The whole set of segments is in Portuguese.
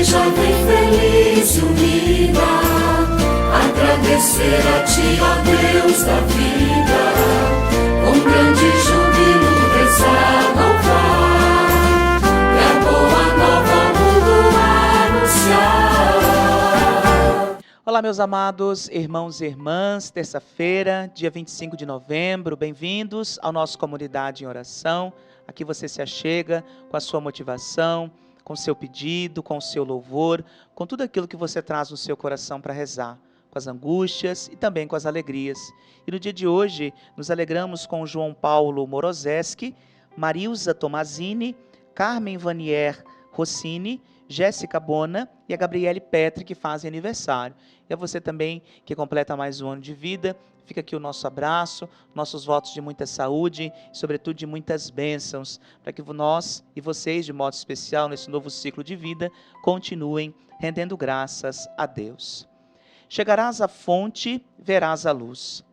jovem feliz e unida, agradecer a Ti, ó Deus da vida, com grande júbilo rezar, louvar, e a boa nova ao mundo anunciar. Olá, meus amados irmãos e irmãs, terça-feira, dia 25 de novembro, bem-vindos ao nosso Comunidade em Oração. Aqui você se achega com a sua motivação, com o seu pedido, com o seu louvor, com tudo aquilo que você traz no seu coração para rezar, com as angústias e também com as alegrias. E no dia de hoje, nos alegramos com João Paulo Morozeski, Marilza Tomazini, Carmen Vanier Rossini, Jéssica Bona e a Gabriele Petri, que fazem aniversário. E a você também, que completa mais um ano de vida, fica aqui o nosso abraço, nossos votos de muita saúde e, sobretudo, de muitas bênçãos, para que nós e vocês, de modo especial, nesse novo ciclo de vida, continuem rendendo graças a Deus. Chegarás à fonte, verás a luz.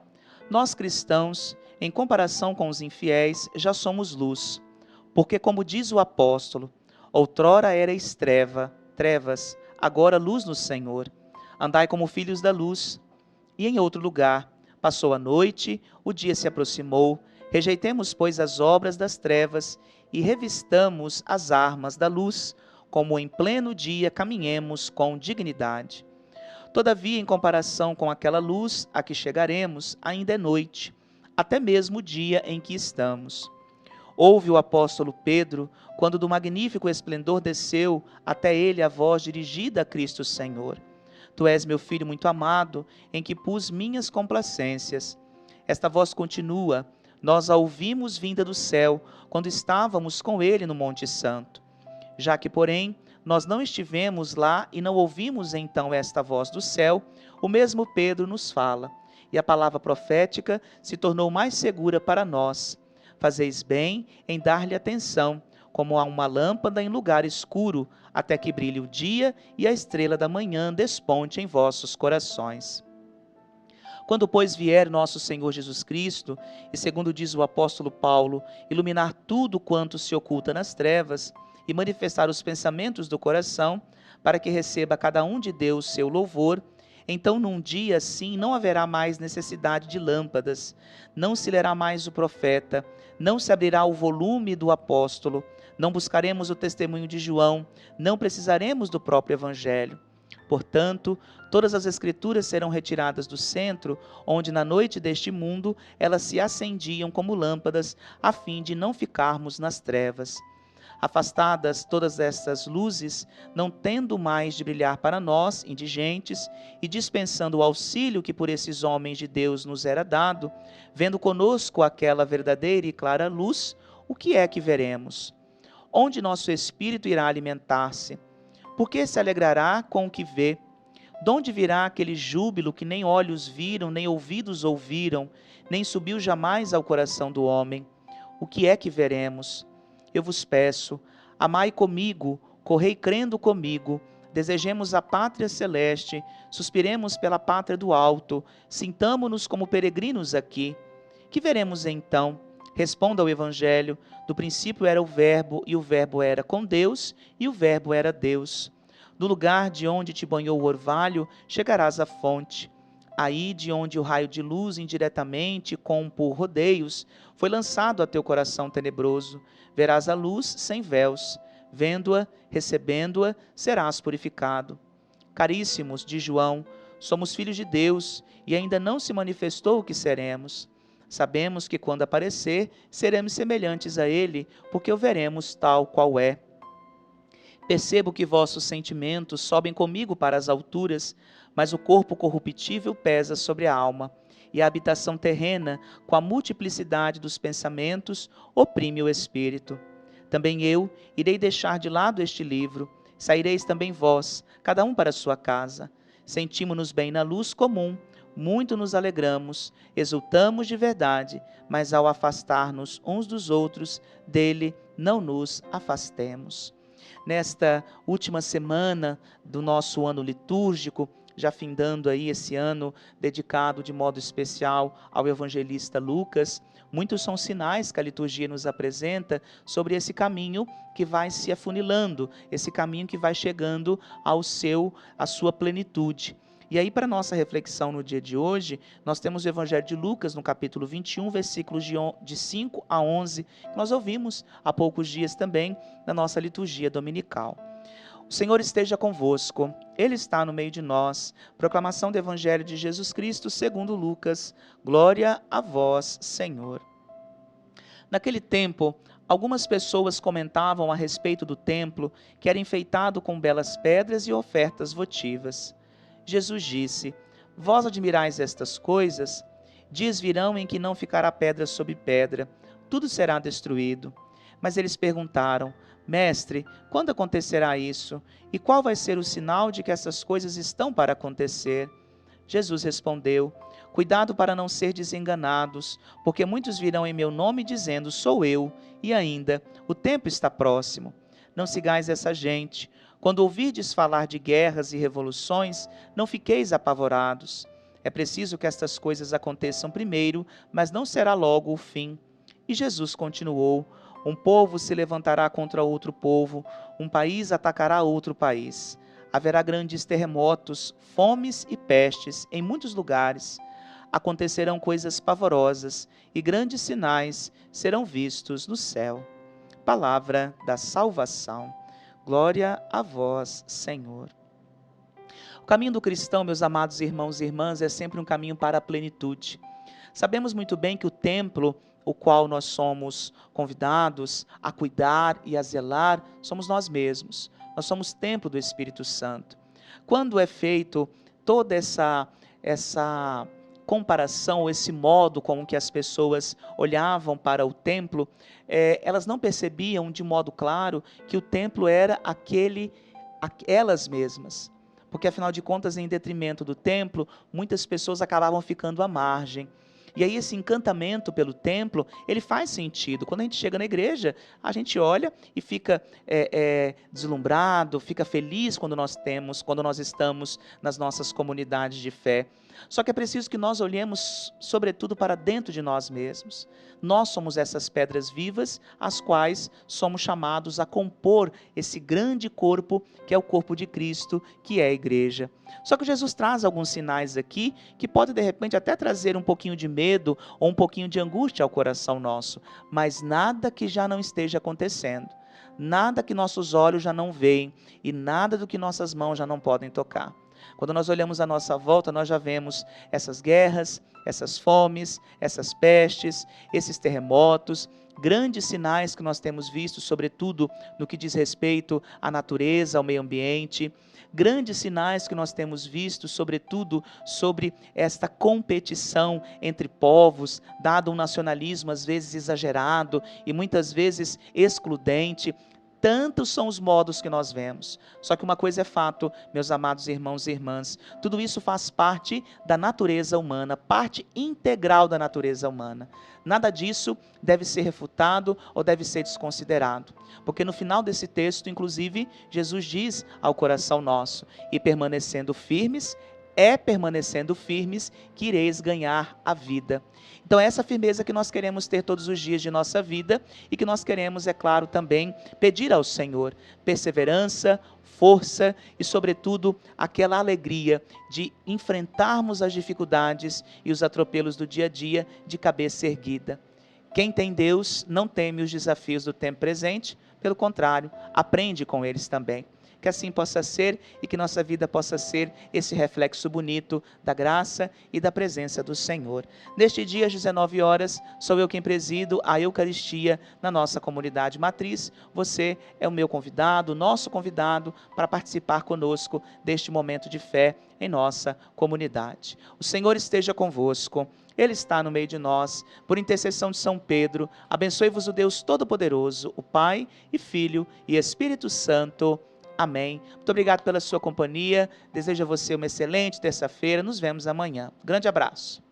Nós, cristãos, em comparação com os infiéis, já somos luz, porque, como diz o apóstolo, outrora erais trevas, agora luz no Senhor. Andai como filhos da luz. E em outro lugar, passou a noite, o dia se aproximou, rejeitemos, pois, as obras das trevas e revistamos as armas da luz, como em pleno dia caminhemos com dignidade. Todavia, em comparação com aquela luz a que chegaremos, ainda é noite, até mesmo o dia em que estamos. Ouve o apóstolo Pedro, quando do magnífico esplendor desceu até ele a voz dirigida a Cristo Senhor. Tu és meu filho muito amado, em que pus minhas complacências. Esta voz continua, nós a ouvimos vinda do céu, quando estávamos com ele no Monte Santo. Já que, porém, nós não estivemos lá e não ouvimos então esta voz do céu, o mesmo Pedro nos fala, e a palavra profética se tornou mais segura para nós. Fazeis bem em dar-lhe atenção, como a uma lâmpada em lugar escuro, até que brilhe o dia e a estrela da manhã desponte em vossos corações. Quando, pois, vier nosso Senhor Jesus Cristo, e segundo diz o apóstolo Paulo, iluminar tudo quanto se oculta nas trevas, e manifestar os pensamentos do coração, para que receba cada um de Deus seu louvor, então num dia assim não haverá mais necessidade de lâmpadas, não se lerá mais o profeta, não se abrirá o volume do apóstolo, não buscaremos o testemunho de João, não precisaremos do próprio evangelho. Portanto, todas as escrituras serão retiradas do centro, onde na noite deste mundo elas se acendiam como lâmpadas, a fim de não ficarmos nas trevas. Afastadas todas estas luzes, não tendo mais de brilhar para nós, indigentes, e dispensando o auxílio que por esses homens de Deus nos era dado, vendo conosco aquela verdadeira e clara luz, o que é que veremos? Onde nosso espírito irá alimentar-se? Por que se alegrará com o que vê? Donde virá aquele júbilo que nem olhos viram, nem ouvidos ouviram, nem subiu jamais ao coração do homem? O que é que veremos? Eu vos peço, amai comigo, correi crendo comigo, desejemos a pátria celeste, suspiremos pela pátria do alto, sintamo-nos como peregrinos aqui. Que veremos então? Responda ao Evangelho, do princípio era o Verbo, e o Verbo era com Deus, e o Verbo era Deus. No lugar de onde te banhou o orvalho, chegarás à fonte. Aí, de onde o raio de luz indiretamente, com por rodeios, foi lançado a teu coração tenebroso, verás a luz sem véus. Vendo-a, recebendo-a, serás purificado. Caríssimos, de João, somos filhos de Deus, e ainda não se manifestou o que seremos. Sabemos que quando aparecer, seremos semelhantes a ele, porque o veremos tal qual é. Percebo que vossos sentimentos sobem comigo para as alturas, mas o corpo corruptível pesa sobre a alma, e a habitação terrena, com a multiplicidade dos pensamentos, oprime o espírito. Também eu irei deixar de lado este livro, saireis também vós, cada um para a sua casa. Sentimos-nos bem na luz comum, muito nos alegramos, exultamos de verdade, mas ao afastar-nos uns dos outros, dele não nos afastemos. Nesta última semana do nosso ano litúrgico, já findando aí esse ano dedicado de modo especial ao evangelista Lucas, muitos são sinais que a liturgia nos apresenta sobre esse caminho que vai se afunilando, esse caminho que vai chegando à sua plenitude. E aí, para nossa reflexão no dia de hoje, nós temos o Evangelho de Lucas, no capítulo 21, versículos de 5 a 11, que nós ouvimos há poucos dias também na nossa liturgia dominical. O Senhor esteja convosco, Ele está no meio de nós. Proclamação do Evangelho de Jesus Cristo segundo Lucas. Glória a vós, Senhor. Naquele tempo, algumas pessoas comentavam a respeito do templo, que era enfeitado com belas pedras e ofertas votivas. Jesus disse: Vós admirais estas coisas? Dias virão em que não ficará pedra sobre pedra, tudo será destruído. Mas eles perguntaram: Mestre, quando acontecerá isso? E qual vai ser o sinal de que essas coisas estão para acontecer? Jesus respondeu: Cuidado para não ser desenganados, porque muitos virão em meu nome dizendo: Sou eu, e ainda, o tempo está próximo. Não sigais essa gente. Quando ouvirdes falar de guerras e revoluções, não fiqueis apavorados. É preciso que estas coisas aconteçam primeiro, mas não será logo o fim. E Jesus continuou: Um povo se levantará contra outro povo, um país atacará outro país. Haverá grandes terremotos, fomes e pestes em muitos lugares. Acontecerão coisas pavorosas e grandes sinais serão vistos no céu. Palavra da salvação. Glória a vós, Senhor. O caminho do cristão, meus amados irmãos e irmãs, é sempre um caminho para a plenitude. Sabemos muito bem que o templo, o qual nós somos convidados a cuidar e a zelar, somos nós mesmos. Nós somos templo do Espírito Santo. Quando é feito toda essa comparação, esse modo com que as pessoas olhavam para o templo, elas não percebiam de modo claro que o templo era elas mesmas. Porque, afinal de contas, em detrimento do templo, muitas pessoas acabavam ficando à margem. E aí esse encantamento pelo templo, ele faz sentido. Quando a gente chega na igreja, a gente olha e fica deslumbrado, fica feliz quando nós estamos nas nossas comunidades de fé. Só que é preciso que nós olhemos, sobretudo, para dentro de nós mesmos. Nós somos essas pedras vivas, as quais somos chamados a compor esse grande corpo, que é o corpo de Cristo, que é a igreja. Só que Jesus traz alguns sinais aqui, que pode de repente até trazer um pouquinho de medo, ou um pouquinho de angústia ao coração nosso, mas nada que já não esteja acontecendo. Nada que nossos olhos já não veem, e nada do que nossas mãos já não podem tocar. Quando nós olhamos à nossa volta, nós já vemos essas guerras, essas fomes, essas pestes, esses terremotos, grandes sinais que nós temos visto, sobretudo no que diz respeito à natureza, ao meio ambiente, grandes sinais que nós temos visto, sobretudo sobre esta competição entre povos, dado um nacionalismo às vezes exagerado e muitas vezes excludente. Tantos são os modos que nós vemos. Só que uma coisa é fato, meus amados irmãos e irmãs, tudo isso faz parte da natureza humana, parte integral da natureza humana. Nada disso deve ser refutado ou deve ser desconsiderado. Porque no final desse texto, inclusive, Jesus diz ao coração nosso: e permanecendo firmes, é permanecendo firmes que ireis ganhar a vida. Então é essa firmeza que nós queremos ter todos os dias de nossa vida e que nós queremos, é claro, também pedir ao Senhor perseverança, força e, sobretudo, aquela alegria de enfrentarmos as dificuldades e os atropelos do dia a dia de cabeça erguida. Quem tem Deus não teme os desafios do tempo presente, pelo contrário, aprende com eles também. Que assim possa ser e que nossa vida possa ser esse reflexo bonito da graça e da presença do Senhor. Neste dia, às 19 horas, sou eu quem presido a Eucaristia na nossa comunidade matriz. Você é o meu convidado, o nosso convidado, para participar conosco deste momento de fé em nossa comunidade. O Senhor esteja convosco. Ele está no meio de nós. Por intercessão de São Pedro, abençoe-vos o Deus Todo-Poderoso, o Pai e Filho e Espírito Santo. Amém. Muito obrigado pela sua companhia. Desejo a você uma excelente terça-feira. Nos vemos amanhã. Grande abraço.